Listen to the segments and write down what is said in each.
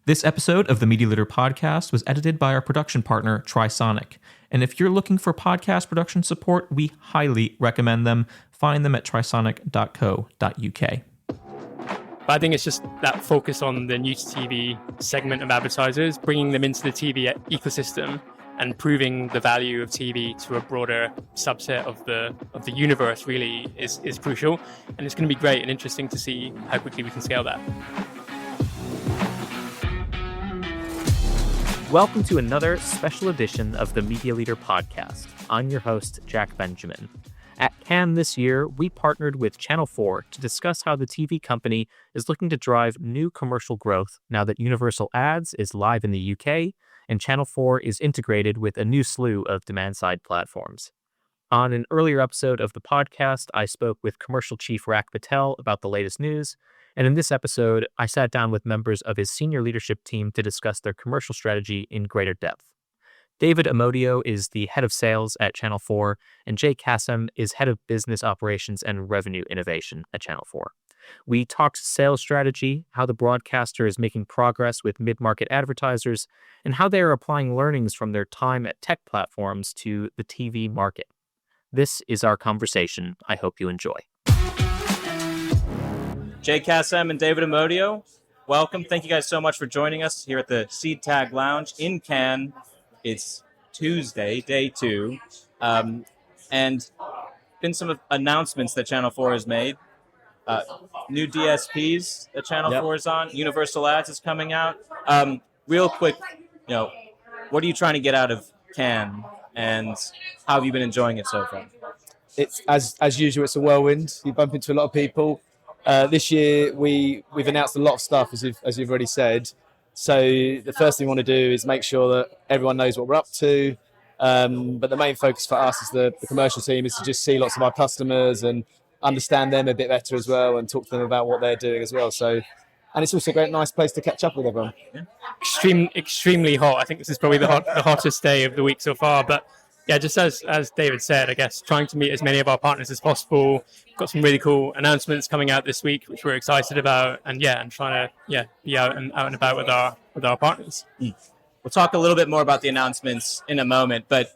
This episode of the Media Leader podcast was edited by our production partner, Trisonic. And if you're looking for podcast production support, we highly recommend them. Find them at trisonic.co.uk. But I think it's just that focus on the news TV segment of advertisers, bringing them into the TV ecosystem and proving the value of TV to a broader subset of the universe really is crucial. And it's going to be great and interesting to see how quickly we can scale that. Welcome to another special edition of the Media Leader podcast. I'm your host, Jack Benjamin. At Cannes this year, we partnered with Channel 4 to discuss how the TV company is looking to drive new commercial growth now that Universal Ads is live in the UK and Channel 4 is integrated with a new slew of demand-side platforms. On an earlier episode of the podcast, I spoke with commercial chief Rak Patel about the latest news, and in this episode, I sat down with members of his senior leadership team to discuss their commercial strategy in greater depth. David Amodio is the head of sales at Channel 4, and Jay Kassam is head of business operations and revenue innovation at Channel 4. We talked sales strategy, how the broadcaster is making progress with mid-market advertisers, and how they are applying learnings from their time at tech platforms to the TV market. This is our conversation. I hope you enjoy. Jay Kassam and David Amodio, welcome. Thank you guys so much for joining us here at the Seed Tag Lounge in Cannes. It's Tuesday, day 2, and been some announcements that Channel 4 has made. New DSPs that Channel 4 is on. Universal Ads is coming out. Real quick, what are you trying to get out of Cannes, and how have you been enjoying it so far? It's as usual. It's a whirlwind. You bump into a lot of people. This year we've announced a lot of stuff, as you've already said. So the first thing we want to do is make sure that everyone knows what we're up to. But the main focus for us as the commercial team is to just see lots of our customers and understand them a bit better as well, and talk to them about what they're doing as well. So, and it's also a great, nice place to catch up with everyone. Extremely hot. I think this is probably the hottest day of the week so far. But yeah, just as David said, I guess trying to meet as many of our partners as possible. Got some really cool announcements coming out this week, which we're excited about, and trying to be out and about with our partners. We'll talk a little bit more about the announcements in a moment, but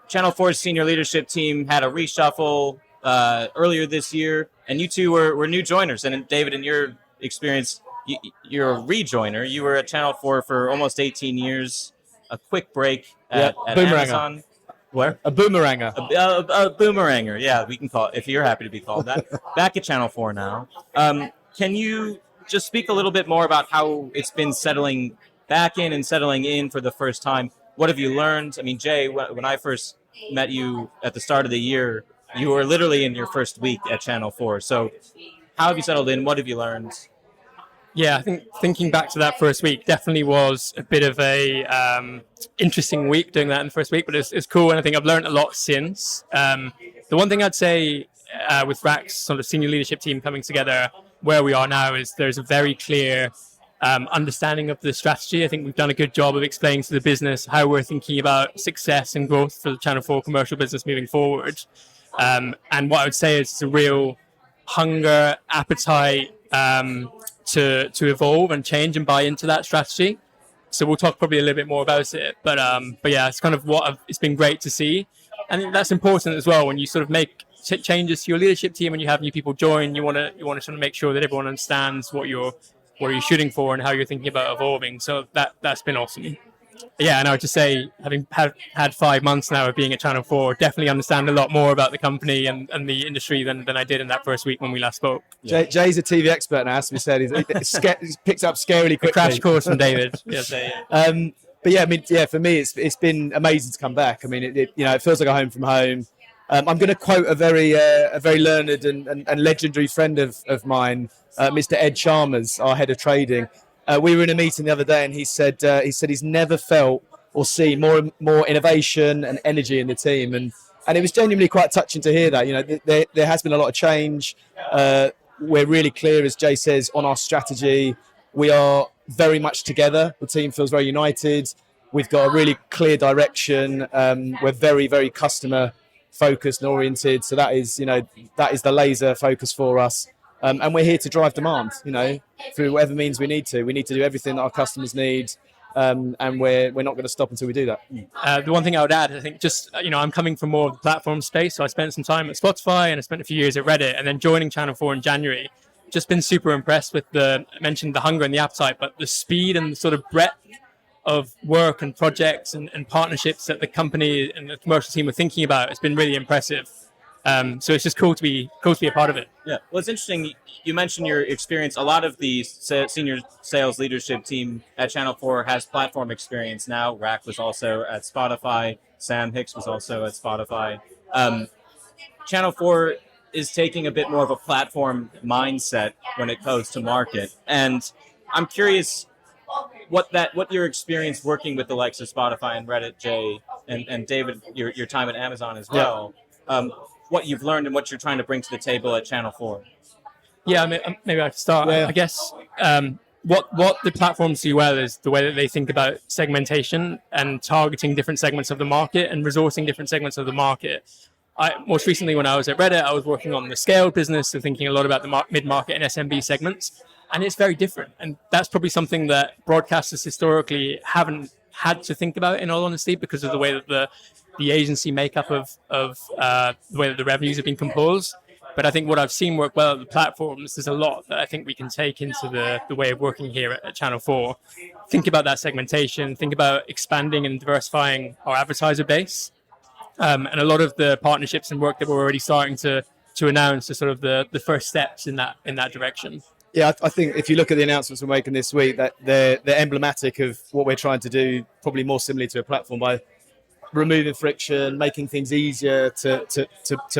Channel 4's senior leadership team had a reshuffle earlier this year, and you two were new joiners. And David, in your experience, you're a rejoiner. You were at Channel 4 for almost 18 years. A quick break at Amazon. Where? A boomeranger. A boomeranger, yeah, we can call it, if you're happy to be called that. Back at Channel 4 now. Can you just speak a little bit more about how it's been settling in for the first time? What have you learned? I mean, Jay, when I first met you at the start of the year, you were literally in your first week at Channel 4. So how have you settled in? What have you learned? Yeah, I think thinking back to that first week definitely was a bit of a interesting week doing that in the first week, but it's cool, and I think I've learned a lot since. The one thing I'd say with Rak's sort of senior leadership team coming together where we are now is there's a very clear understanding of the strategy. I think we've done a good job of explaining to the business how we're thinking about success and growth for the Channel 4 commercial business moving forward. And what I would say is it's a real hunger, appetite, to evolve and change and buy into that strategy. So we'll talk probably a little bit more about it. But yeah, it's kind of it's been great to see. And that's important as well when you sort of make changes to your leadership team and you have new people join. You want to sort of make sure that everyone understands what you're shooting for and how you're thinking about evolving. So that's been awesome. Yeah, and I would just say, having had 5 months now of being at Channel 4, definitely understand a lot more about the company and the industry than I did in that first week when we last spoke. Yeah. Jay's a TV expert now, as we said. He's picked up scarily quickly. A crash course from David. But yeah, I mean, for me, it's been amazing to come back. I mean, it feels like a home from home. I'm going to quote a very learned and legendary friend of mine, Mr. Ed Chalmers, our head of trading. We were in a meeting the other day, and he said he's never felt or seen more innovation and energy in the team, and it was genuinely quite touching to hear that. There has been a lot of change. We're really clear, as Jay says, on our strategy. We are very much together. The team feels very united. We've got a really clear direction. We're very, very customer focused and oriented. So that is the laser focus for us. And we're here to drive demand, through whatever means we need to. We need to do everything that our customers need, and we're not going to stop until we do that. The one thing I would add, I think just, I'm coming from more of the platform space. So I spent some time at Spotify and I spent a few years at Reddit, and then joining Channel 4 in January. Just been super impressed with I mentioned the hunger and the appetite, but the speed and the sort of breadth of work and projects and partnerships that the company and the commercial team are thinking about has been really impressive. So it's just cool to be a part of it. Yeah. Well, it's interesting. You mentioned your experience. A lot of the senior sales leadership team at Channel 4 has platform experience now. Rak was also at Spotify. Sam Hicks was also at Spotify. Channel 4 is taking a bit more of a platform mindset when it goes to market. And I'm curious what your experience working with the likes of Spotify and Reddit, Jay, and David, your time at Amazon as well, what you've learned and what you're trying to bring to the table at Channel 4. Yeah, maybe I can start. Yeah. I guess what the platforms do well is the way that they think about segmentation and targeting different segments of the market and resourcing different segments of the market. Most recently, when I was at Reddit, I was working on the scale business, so thinking a lot about the mid-market and SMB segments, and it's very different. And that's probably something that broadcasters historically haven't had to think about, in all honesty, because of the way that the agency makeup of the way that the revenues have been composed. But I think what I've seen work well at the platforms, there's a lot that I think we can take into the way of working here at Channel 4. Think about that segmentation, think about expanding and diversifying our advertiser base. And a lot of the partnerships and work that we're already starting to announce are sort of the first steps in that direction. Yeah, I think if you look at the announcements we're making this week, that they're emblematic of what we're trying to do, probably more similarly to a platform, by removing friction, making things easier to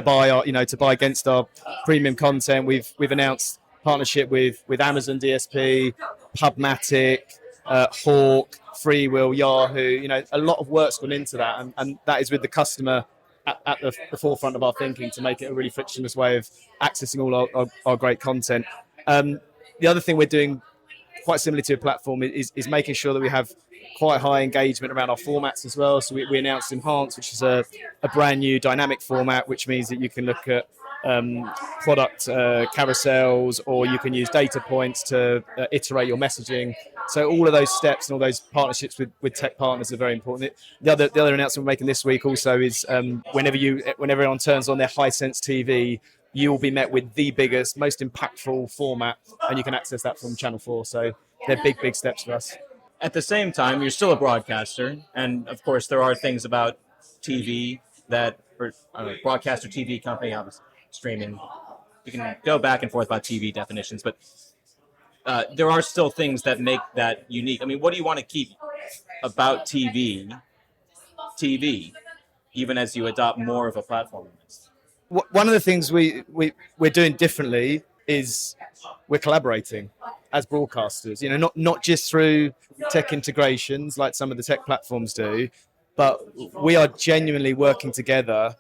buy to buy against our premium content. We've announced partnership with Amazon DSP, Pubmatic, Hawk, Freewheel, Yahoo. A lot of work's gone into that, and that is with the customer at the forefront of our thinking, to make it a really frictionless way of accessing all our great content. The other thing we're doing, quite similarly to a platform, is making sure that we have quite high engagement around our formats as well. So we announced Enhance, which is a brand new dynamic format, which means that you can look at product carousels, or you can use data points to iterate your messaging. So all of those steps and all those partnerships with tech partners are very important. The other announcement we're making this week also is whenever everyone turns on their Hisense TV, you will be met with the biggest, most impactful format, and you can access that from Channel 4. So they're big steps for us. At the same time, you're still a broadcaster, and of course there are things about TV that, or broadcaster TV company, obviously streaming, you can go back and forth about TV definitions, but there are still things that make that unique. I mean, what do you want to keep about TV, even as you adopt more of a platform? One of the things we're doing differently is we're collaborating as broadcasters, not just through tech integrations like some of the tech platforms do, but we are genuinely working together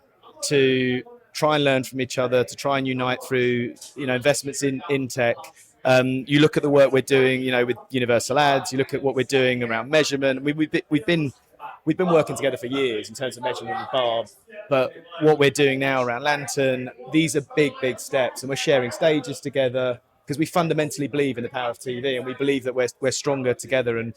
to try and learn from each other, to try and unite through, investments in tech. You look at the work we're doing, with Universal Ads, you look at what we're doing around measurement. We've been working together for years in terms of measurement with Barb, but what we're doing now around Lantern, these are big steps, and we're sharing stages together because we fundamentally believe in the power of TV, and we believe that we're stronger together, and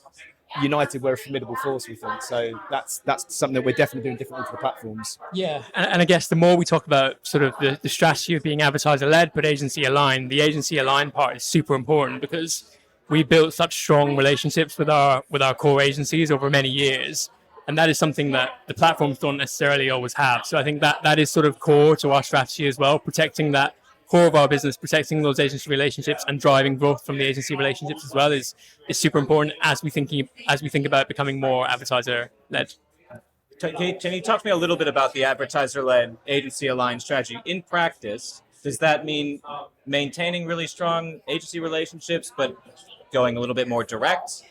united we're a formidable force, we think. So that's something that we're definitely doing differently to the platforms. Yeah, and I guess the more we talk about sort of the strategy of being advertiser-led but agency-aligned, the agency-aligned part is super important, because we built such strong relationships with our core agencies over many years. And that is something that the platforms don't necessarily always have. So I think that is sort of core to our strategy as well, protecting that core of our business, protecting those agency relationships and driving growth from the agency relationships as well is super important as we think about becoming more advertiser-led. Can you talk to me a little bit about the advertiser-led, agency-aligned strategy? In practice, does that mean maintaining really strong agency relationships but going a little bit more direct?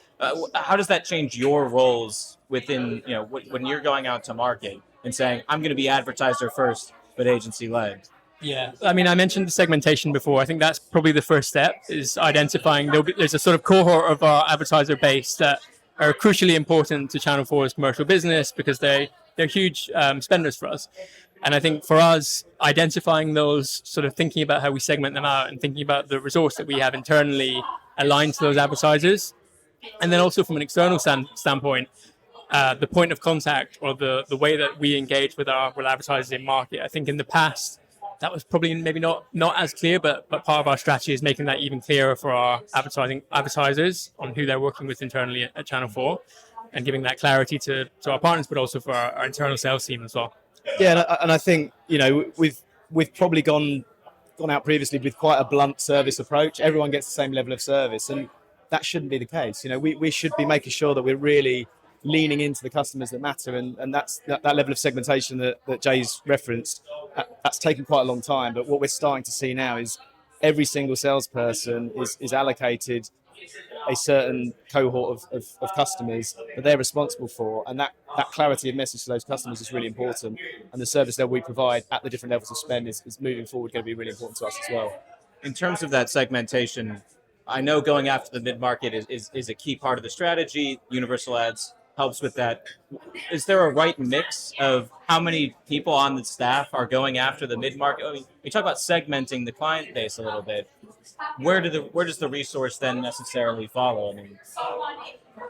How does that change your roles within, when you're going out to market and saying, I'm going to be advertiser first, but agency led? Yeah, I mean, I mentioned the segmentation before. I think that's probably the first step, is identifying there's a sort of cohort of our advertiser base that are crucially important to Channel 4's commercial business, because they they're huge spenders for us. And I think for us, identifying those, sort of thinking about how we segment them out and thinking about the resource that we have internally aligned to those advertisers. And then also from an external standpoint, the point of contact or the way that we engage with our advertisers in market. I think in the past, that was probably maybe not as clear, but part of our strategy is making that even clearer for our advertisers on who they're working with internally at Channel 4 and giving that clarity to our partners, but also for our internal sales team as well. Yeah, and I think, we've probably gone out previously with quite a blunt service approach. Everyone gets the same level of service, and that shouldn't be the case. We should be making sure that we're really leaning into the customers that matter, and that's that level of segmentation that Jay's referenced. That's taken quite a long time, but what we're starting to see now is every single salesperson is allocated a certain cohort of customers that they're responsible for, and that clarity of message to those customers is really important, and the service that we provide at the different levels of spend is moving forward going to be really important to us as well. In terms of that segmentation, I know going after the mid-market is a key part of the strategy. Universal Ads helps with that. Is there a right mix of how many people on the staff are going after the mid-market? I mean, we talk about segmenting the client base a little bit. Where does the resource then necessarily follow? I mean,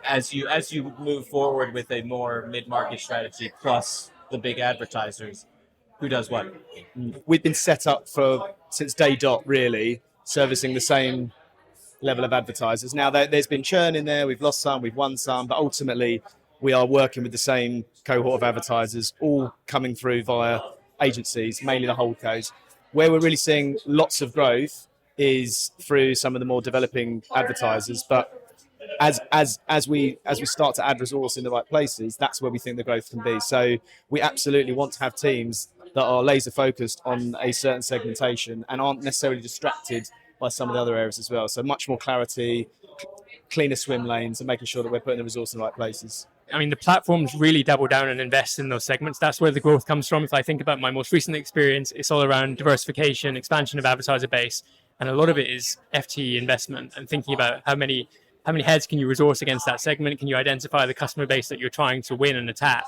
as you move forward with a more mid-market strategy plus the big advertisers, who does what? We've been set up since day dot, really, servicing the same level of advertisers. Now, there's been churn in there. We've lost some, we've won some, but ultimately we are working with the same cohort of advertisers, all coming through via agencies, mainly the holdcos. Where we're really seeing lots of growth is through some of the more developing advertisers, but as we start to add resource in the right places, that's where we think the growth can be. So we absolutely want to have teams that are laser focused on a certain segmentation and aren't necessarily distracted by some of the other areas as well. So much more clarity, cleaner swim lanes, and making sure that we're putting the resource in the right places. I mean, the platforms really double down and invest in those segments. That's where the growth comes from. If I think about my most recent experience, it's all around diversification, expansion of advertiser base, and a lot of it is FTE investment and thinking about how many heads can you resource against that segment? Can you identify the customer base that you're trying to win and attack?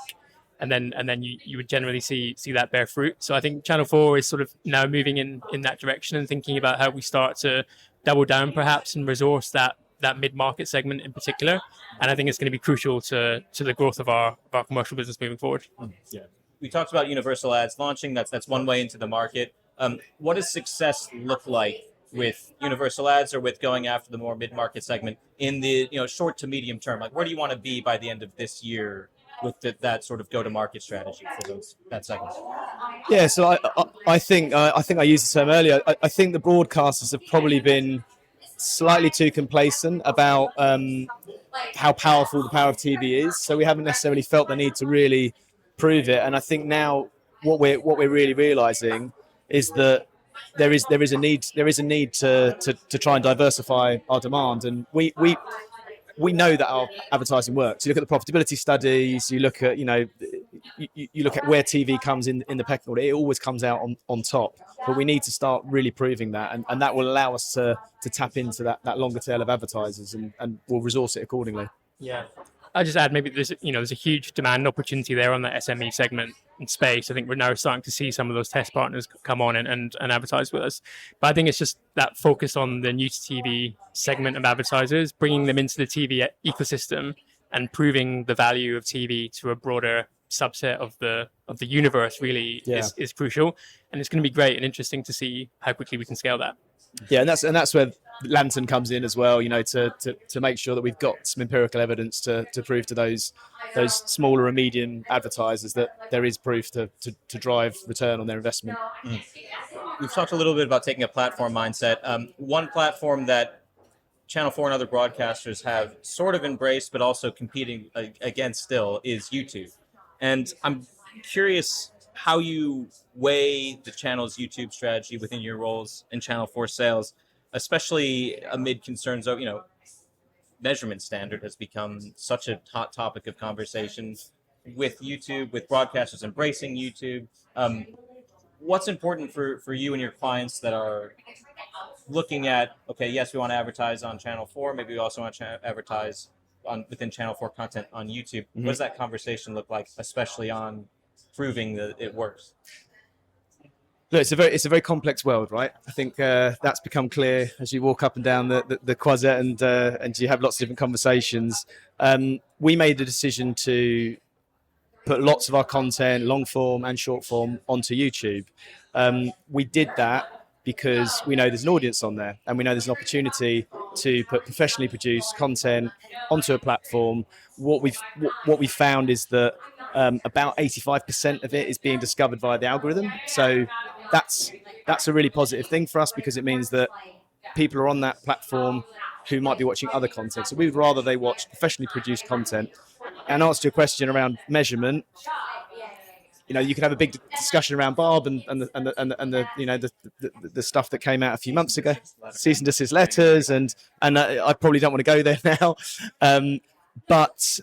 And then you would generally see that bear fruit. So I think Channel 4 is sort of now moving in that direction and thinking about how we start to double down perhaps and resource that mid-market segment in particular. And I think it's going to be crucial to the growth of our commercial business moving forward. Yeah. We talked about Universal Ads launching. That's one way into the market. What does success look like with Universal Ads or with going after the more mid-market segment in the short to medium term? Like, where do you want to be by the end of this year with that sort of go-to-market strategy for that segment? Yeah, so I think I used the term earlier. I think the broadcasters have probably been slightly too complacent about how powerful the power of TV is. So we haven't necessarily felt the need to really prove it. And I think now what we're really realizing is that there is a need to try and diversify our demand. And we know that our advertising works. You look at the profitability studies, you look at you look at where TV comes in the pecking order, it always comes out on top. But we need to start really proving that, and that will allow us to tap into that longer tail of advertisers, and we'll resource it accordingly. Yeah. I'll just add, maybe there's a huge demand opportunity there on that SME segment and space. I think we're now starting to see some of those test partners come on and advertise with us. But I think it's just that focus on the new to TV segment of advertisers, bringing them into the TV ecosystem and proving the value of TV to a broader subset of the universe really is crucial. And it's going to be great and interesting to see how quickly we can scale that. Yeah, and that's where Lantern comes in as well, to make sure that we've got some empirical evidence to prove to those smaller and medium advertisers that there is proof to drive return on their investment. We've talked a little bit about taking a platform mindset. One platform that Channel 4 and other broadcasters have sort of embraced but also competing against still is YouTube. And I'm curious how you weigh the channel's YouTube strategy within your roles in Channel 4 sales, especially amid concerns of, measurement standard has become such a hot topic of conversation with YouTube, with broadcasters embracing YouTube. What's important for you and your clients that are looking at, okay, yes, we want to advertise on Channel 4, maybe we also want to advertise within Channel 4 content on YouTube. What does that conversation look like, especially on proving that it works? Look, it's a very complex world, right? I think that's become clear as you walk up and down the Croisette and you have lots of different conversations. We made the decision to put lots of our content, long form and short form, onto YouTube. We did that because we know there's an audience on there, and we know there's an opportunity to put professionally produced content onto a platform. What we found is that about 85% of it is being discovered via the algorithm. So that's a really positive thing for us, because it means that people are on that platform who might be watching other content. So we would rather they watch professionally produced content. And answer to your question around measurement, you can have a big discussion around Barb and the stuff that came out a few months ago, cease and desist letters, and I probably don't want to go there now. But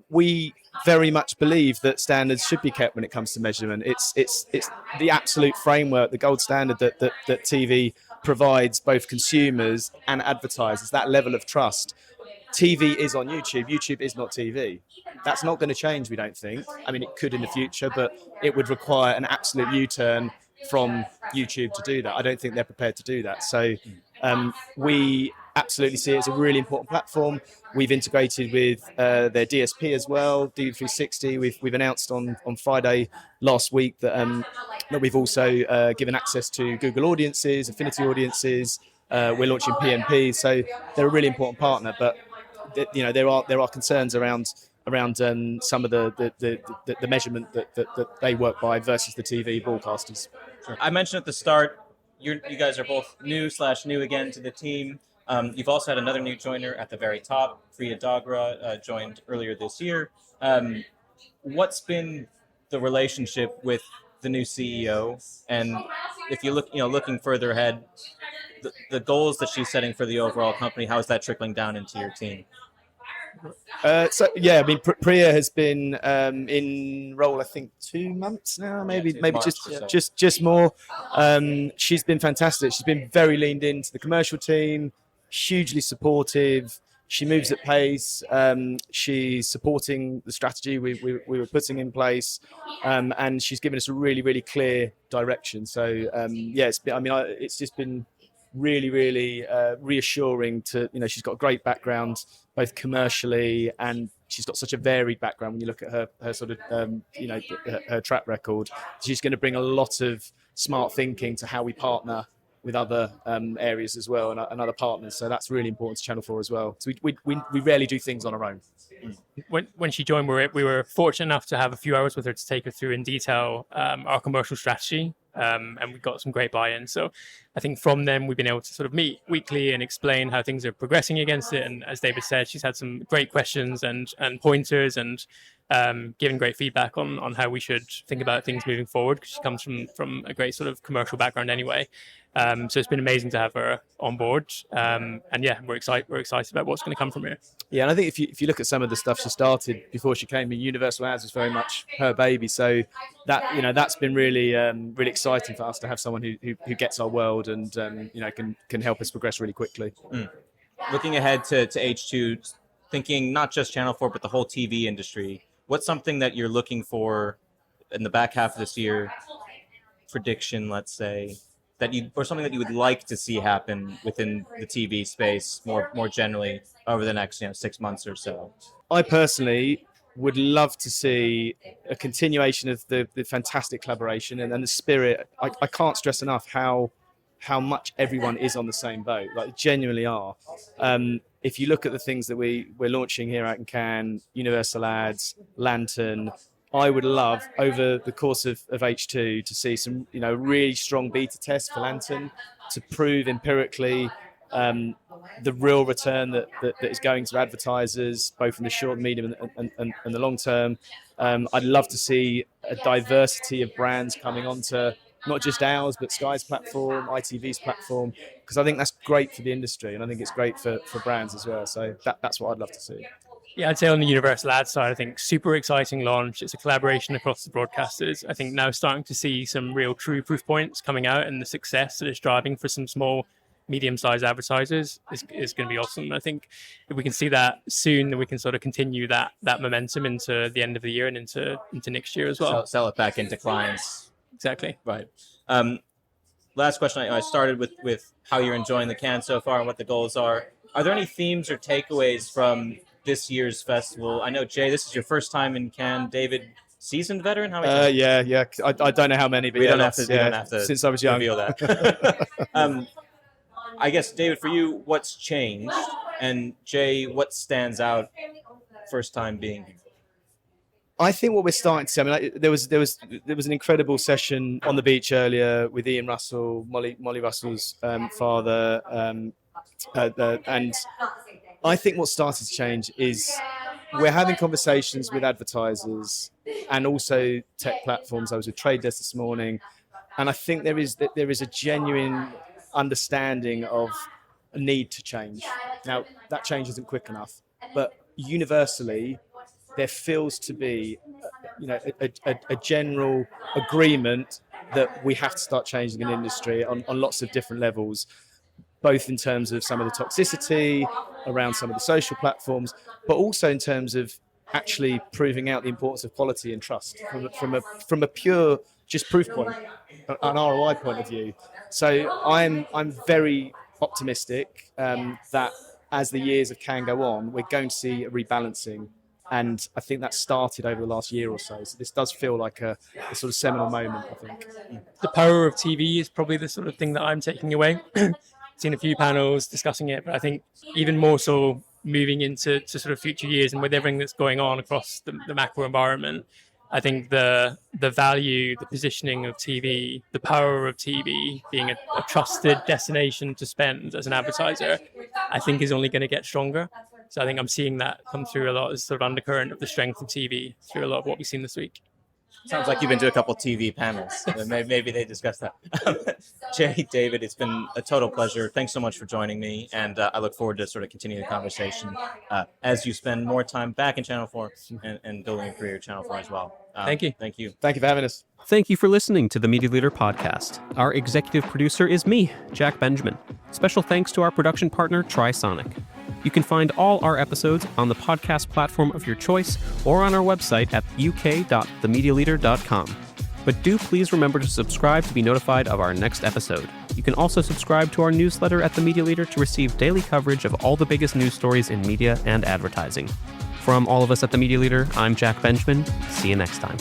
we very much believe that standards should be kept when it comes to measurement. It's the absolute framework, the gold standard that TV provides both consumers and advertisers, that level of trust. TV is on YouTube. YouTube is not TV. That's not going to change, we don't think. I mean, it could in the future, but it would require an absolute U-turn from YouTube to do that. I don't think they're prepared to do that. So we absolutely see it as a really important platform. We've integrated with their DSP as well, DV360. We've announced on Friday last week that we've also given access to Google Audiences, Affinity Audiences. We're launching PMP, so they're a really important partner. But there are concerns around some of the measurement that they work by versus the TV broadcasters. I mentioned at the start, you guys are both new again to the team. You've also had another new joiner at the very top. Priya Dogra joined earlier this year. What's been the relationship with the new CEO? And if you look, looking further ahead, the goals that she's setting for the overall company, how is that trickling down into your team? Priya has been in role, I think, 2 months now, maybe just more. She's been fantastic. She's been very leaned into the commercial team, hugely supportive. She moves at pace. She's supporting the strategy we were putting in place, and she's given us a really, really clear direction. So it's just been really, really reassuring to, she's got a great background, both commercially, and she's got such a varied background. When you look at her sort of, her track record, she's going to bring a lot of smart thinking to how we partner with other areas as well, and other partners. So that's really important to Channel 4 as well. So we rarely do things on our own. When she joined, we were fortunate enough to have a few hours with her to take her through in detail our commercial strategy, and we got some great buy-in. So I think from them, we've been able to sort of meet weekly and explain how things are progressing against it. And as David said, she's had some great questions and pointers, and giving great feedback on how we should think about things moving forward, because she comes from a great sort of commercial background anyway. So it's been amazing to have her on board, and we're excited about what's going to come from here. Yeah, and I think if you look at some of the stuff she started before she came in, Universal Ads was very much her baby. So that's been really really exciting for us to have someone who gets our world and can help us progress really quickly. Looking ahead to H2, thinking not just Channel 4 but the whole TV industry, what's something that you're looking for in the back half of this year? Prediction, let's say, or something that you would like to see happen within the TV space more generally over the next 6 months or so? I personally would love to see a continuation of the fantastic collaboration and the spirit. I can't stress enough how much everyone is on the same boat. Like, genuinely are. If you look at the things that we're launching here out in Cannes, Universal Ads, Lantern, I would love over the course of H2 to see some really strong beta tests for Lantern to prove empirically the real return that is going to advertisers, both in the short, medium, and the long term. I'd love to see a diversity of brands coming onto not just ours, but Sky's platform, ITV's platform, because I think that's great for the industry, and I think it's great for brands as well. So that's what I'd love to see. Yeah, I'd say on the Universal Ad side, I think super exciting launch. It's a collaboration across the broadcasters. I think now starting to see some real true proof points coming out and the success that it's driving for some small medium-sized advertisers is going to be awesome. I think if we can see that soon, then we can sort of continue that momentum into the end of the year and into next year as well. Sell it back into clients. Exactly. Right. Last question. I started with how you're enjoying the Cannes so far and what the goals are. Are there any themes or takeaways from this year's festival? I know, Jay, this is your first time in Cannes. David, seasoned veteran? How many times? Yeah. I don't know how many, but we yeah, don't have to since I was young. Reveal that. I guess, David, for you, what's changed? And Jay, what stands out first time being here? I think what we're starting to see, I mean, there was an incredible session on the beach earlier with Ian Russell, Molly Russell's father, and I think what started to change is we're having conversations with advertisers and also tech platforms. I was with Trade Desk this morning, and I think there is a genuine understanding of a need to change. Now, that change isn't quick enough, but universally, there feels to be, a general agreement that we have to start changing an industry on lots of different levels, both in terms of some of the toxicity around some of the social platforms, but also in terms of actually proving out the importance of quality and trust from a pure just proof point, an ROI point of view. So I'm very optimistic that as the years of Cannes go on, we're going to see a rebalancing. And I think that started over the last year or so. So this does feel like a sort of seminal moment, I think. The power of TV is probably the sort of thing that I'm taking away. Seen a few panels discussing it, but I think even more so moving into sort of future years and with everything that's going on across the macro environment, I think the value, the positioning of TV, the power of TV being a trusted destination to spend as an advertiser, I think is only going to get stronger. So I think I'm seeing that come through a lot as sort of undercurrent of the strength of TV through a lot of what we've seen this week. Sounds like you've been to a couple TV panels. Maybe they discussed that. Jay, David, it's been a total pleasure. Thanks so much for joining me. And I look forward to sort of continuing the conversation as you spend more time back in Channel 4 and building a career at Channel 4 as well. Thank you. Thank you. Thank you for having us. Thank you for listening to the Media Leader Podcast. Our executive producer is me, Jack Benjamin. Special thanks to our production partner, TriSonic. You can find all our episodes on the podcast platform of your choice or on our website at uk.themedialeader.com. But do please remember to subscribe to be notified of our next episode. You can also subscribe to our newsletter at The Media Leader to receive daily coverage of all the biggest news stories in media and advertising. From all of us at The Media Leader, I'm Jack Benjamin. See you next time.